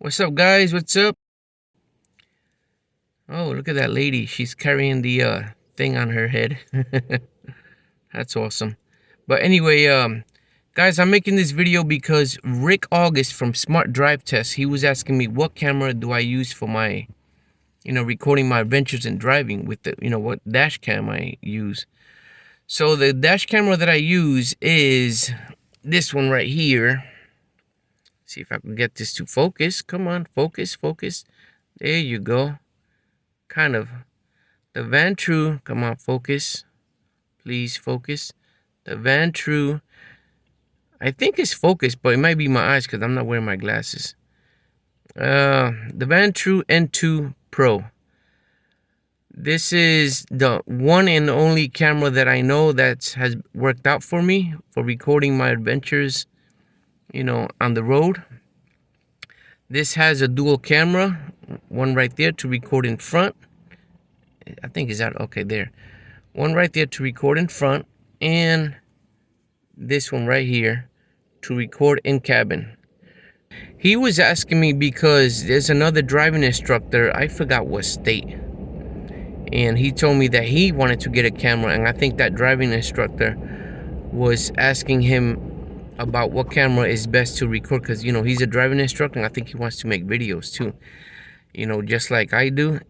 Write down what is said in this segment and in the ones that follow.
What's up, guys? What's up? Oh, look at that lady. She's carrying the thing on her head. That's awesome. But anyway, guys, I'm making this video because Rick August from Smart Drive Test, he was asking me what camera do I use for my, recording my adventures in driving with the, what dash cam I use. So the dash camera that I use is this one right here. See if I can get this to focus. Come on, focus, focus. There you go. Kind of. The Vantrue, come on, focus. Please focus. The Vantrue, I think it's focused, but it might be my eyes because I'm not wearing my glasses. The Vantrue N2 Pro. This is the one and only camera that I know that has worked out for me for recording my adventures, on the road. This has a dual camera, one right there to record in front. I think is that okay there. One right there to record in front, and this one right here to record in cabin. He was asking me because there's another driving instructor, I forgot what state, and he told me that he wanted to get a camera, and I think that driving instructor was asking him about what camera is best to record, because he's a driving instructor and I think he wants to make videos too, just like I do.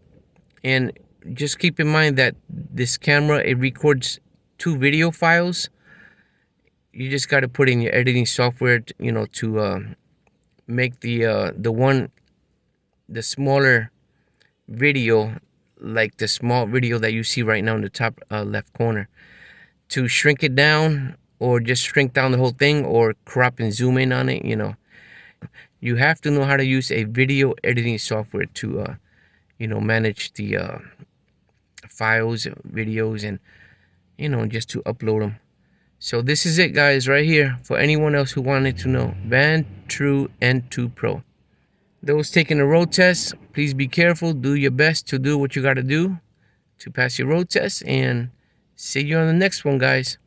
And just keep in mind that this camera, it records 2 video files. You just got to put in your editing software to make the smaller video, like the small video that you see right now in the top left corner, to shrink it down, or just shrink down the whole thing, or crop and zoom in on it. You have to know how to use a video editing software to manage the files, videos, and just to upload them. So this is it, guys, right here, for anyone else who wanted to know. Vantrue N2 Pro. Those taking the road test, please be careful. Do your best to do what you got to do to pass your road test, and see you on the next one, guys.